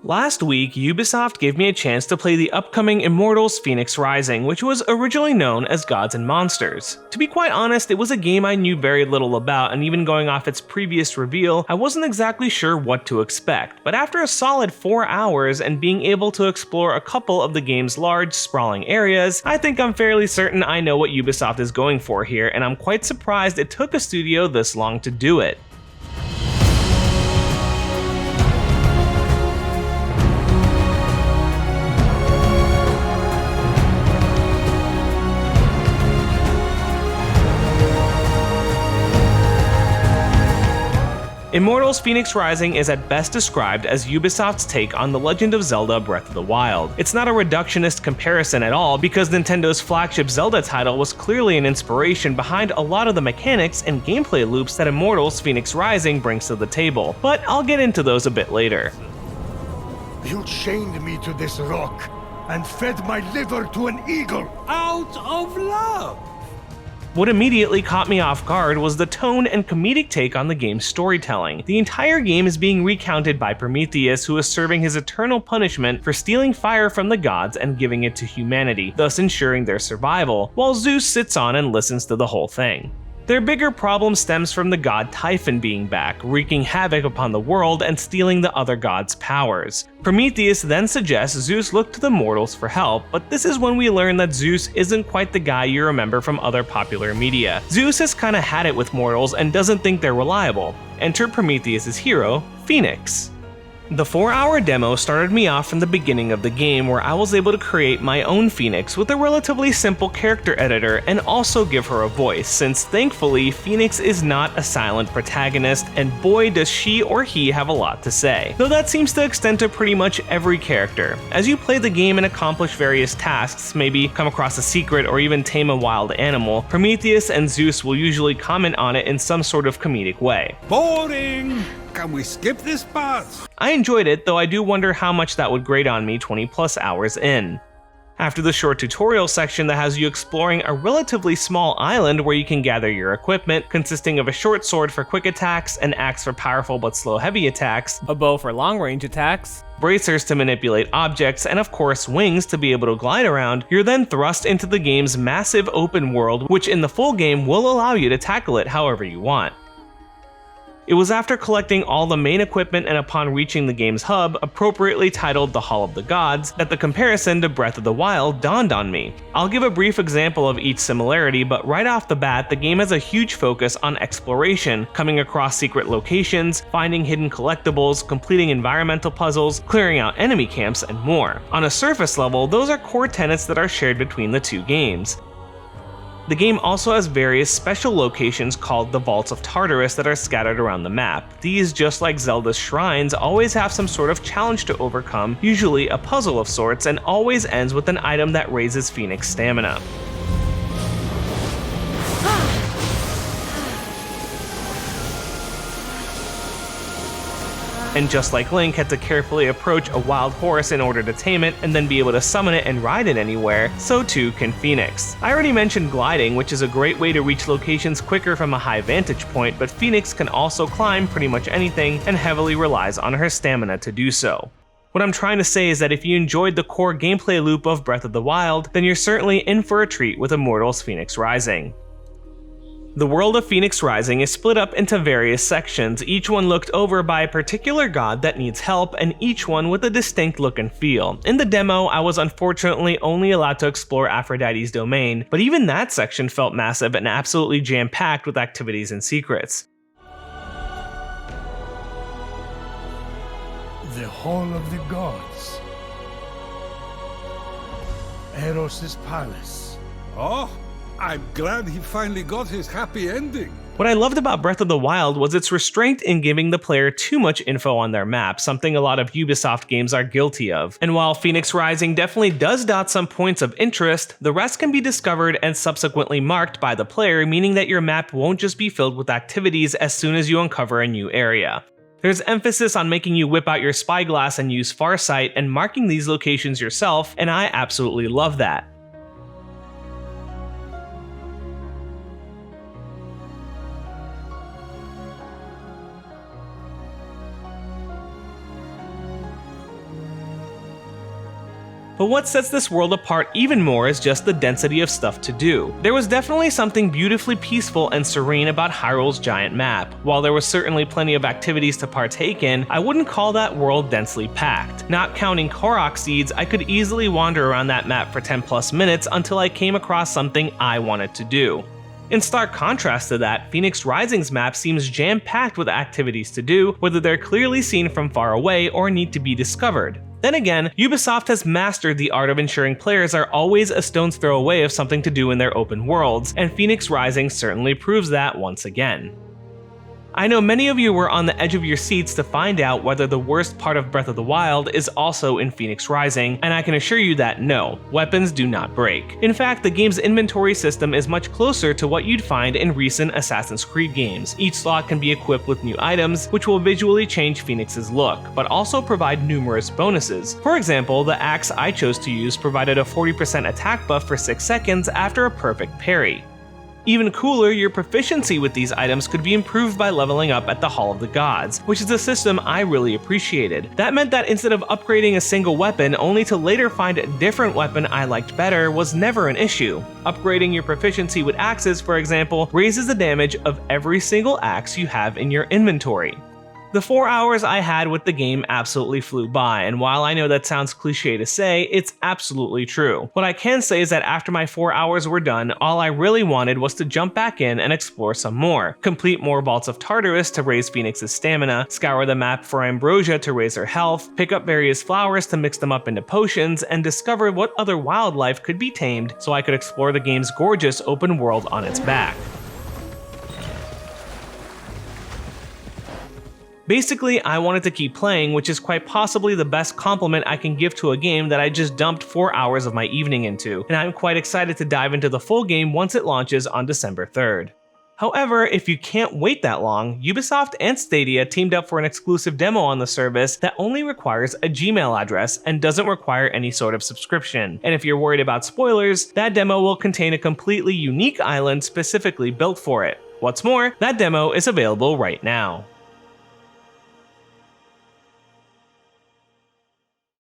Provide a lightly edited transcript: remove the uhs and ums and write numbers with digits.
Last week, Ubisoft gave me a chance to play the upcoming Immortals Fenyx Rising, which was originally known as Gods and Monsters. To be quite honest, it was a game I knew very little about, and even going off its previous reveal, I wasn't exactly sure what to expect. But after a solid 4 hours and being able to explore a couple of the game's large, sprawling areas, I think I'm fairly certain I know what Ubisoft is going for here, and I'm quite surprised it took a studio this long to do it. Immortals Fenyx Rising is at best described as Ubisoft's take on The Legend of Zelda Breath of the Wild. It's not a reductionist comparison at all, because Nintendo's flagship Zelda title was clearly an inspiration behind a lot of the mechanics and gameplay loops that Immortals Fenyx Rising brings to the table, but I'll get into those a bit later. You chained me to this rock and fed my liver to an eagle. Out of love! What immediately caught me off guard was the tone and comedic take on the game's storytelling. The entire game is being recounted by Prometheus, who is serving his eternal punishment for stealing fire from the gods and giving it to humanity, thus ensuring their survival, while Zeus sits on and listens to the whole thing. Their bigger problem stems from the god Typhon being back, wreaking havoc upon the world and stealing the other gods' powers. Prometheus then suggests Zeus look to the mortals for help, but this is when we learn that Zeus isn't quite the guy you remember from other popular media. Zeus has kinda had it with mortals and doesn't think they're reliable. Enter Prometheus' hero, Fenyx. The 4-hour demo started me off from the beginning of the game, where I was able to create my own Fenyx with a relatively simple character editor and also give her a voice, since thankfully Fenyx is not a silent protagonist, and boy does she or he have a lot to say. Though that seems to extend to pretty much every character. As you play the game and accomplish various tasks, maybe come across a secret or even tame a wild animal, Prometheus and Zeus will usually comment on it in some sort of comedic way. Boring! Can we skip this part? I enjoyed it, though I do wonder how much that would grate on me 20 plus hours in. After the short tutorial section that has you exploring a relatively small island where you can gather your equipment, consisting of a short sword for quick attacks, an axe for powerful but slow heavy attacks, a bow for long-range attacks, bracers to manipulate objects, and of course wings to be able to glide around, you're then thrust into the game's massive open world, which in the full game will allow you to tackle it however you want. It was after collecting all the main equipment and upon reaching the game's hub, appropriately titled the Hall of the Gods, that the comparison to Breath of the Wild dawned on me. I'll give a brief example of each similarity, but right off the bat, the game has a huge focus on exploration, coming across secret locations, finding hidden collectibles, completing environmental puzzles, clearing out enemy camps, and more. On a surface level, those are core tenets that are shared between the two games. The game also has various special locations called the Vaults of Tartarus that are scattered around the map. These, just like Zelda's shrines, always have some sort of challenge to overcome, usually a puzzle of sorts, and always ends with an item that raises Fenyx stamina. And just like Link had to carefully approach a wild horse in order to tame it and then be able to summon it and ride it anywhere, so too can Fenyx. I already mentioned gliding, which is a great way to reach locations quicker from a high vantage point, but Fenyx can also climb pretty much anything and heavily relies on her stamina to do so. What I'm trying to say is that if you enjoyed the core gameplay loop of Breath of the Wild, then you're certainly in for a treat with Immortals Fenyx Rising. The world of Fenyx Rising is split up into various sections, each one looked over by a particular god that needs help, and each one with a distinct look and feel. In the demo, I was unfortunately only allowed to explore Aphrodite's domain, but even that section felt massive and absolutely jam-packed with activities and secrets. The Hall of the Gods. Eros' palace. Oh, I'm glad he finally got his happy ending. What I loved about Breath of the Wild was its restraint in giving the player too much info on their map, something a lot of Ubisoft games are guilty of. And while Fenyx Rising definitely does dot some points of interest, the rest can be discovered and subsequently marked by the player, meaning that your map won't just be filled with activities as soon as you uncover a new area. There's emphasis on making you whip out your spyglass and use Farsight and marking these locations yourself, and I absolutely love that. But what sets this world apart even more is just the density of stuff to do. There was definitely something beautifully peaceful and serene about Hyrule's giant map. While there was certainly plenty of activities to partake in, I wouldn't call that world densely packed. Not counting Korok seeds, I could easily wander around that map for 10 plus minutes until I came across something I wanted to do. In stark contrast to that, Fenyx Rising's map seems jam-packed with activities to do, whether they're clearly seen from far away or need to be discovered. Then again, Ubisoft has mastered the art of ensuring players are always a stone's throw away of something to do in their open worlds, and Fenyx Rising certainly proves that once again. I know many of you were on the edge of your seats to find out whether the worst part of Breath of the Wild is also in Fenyx Rising, and I can assure you that no, weapons do not break. In fact, the game's inventory system is much closer to what you'd find in recent Assassin's Creed games. Each slot can be equipped with new items, which will visually change Fenyx's look, but also provide numerous bonuses. For example, the axe I chose to use provided a 40% attack buff for 6 seconds after a perfect parry. Even cooler, your proficiency with these items could be improved by leveling up at the Hall of the Gods, which is a system I really appreciated. That meant that instead of upgrading a single weapon only to later find a different weapon I liked better was never an issue. Upgrading your proficiency with axes, for example, raises the damage of every single axe you have in your inventory. The 4 hours I had with the game absolutely flew by, and while I know that sounds cliche to say, it's absolutely true. What I can say is that after my 4 hours were done, all I really wanted was to jump back in and explore some more. Complete more Vaults of Tartarus to raise Fenyx's stamina, scour the map for Ambrosia to raise her health, pick up various flowers to mix them up into potions, and discover what other wildlife could be tamed so I could explore the game's gorgeous open world on its back. Basically, I wanted to keep playing, which is quite possibly the best compliment I can give to a game that I just dumped 4 hours of my evening into, and I'm quite excited to dive into the full game once it launches on December 3rd. However, if you can't wait that long, Ubisoft and Stadia teamed up for an exclusive demo on the service that only requires a Gmail address and doesn't require any sort of subscription. And if you're worried about spoilers, that demo will contain a completely unique island specifically built for it. What's more, that demo is available right now.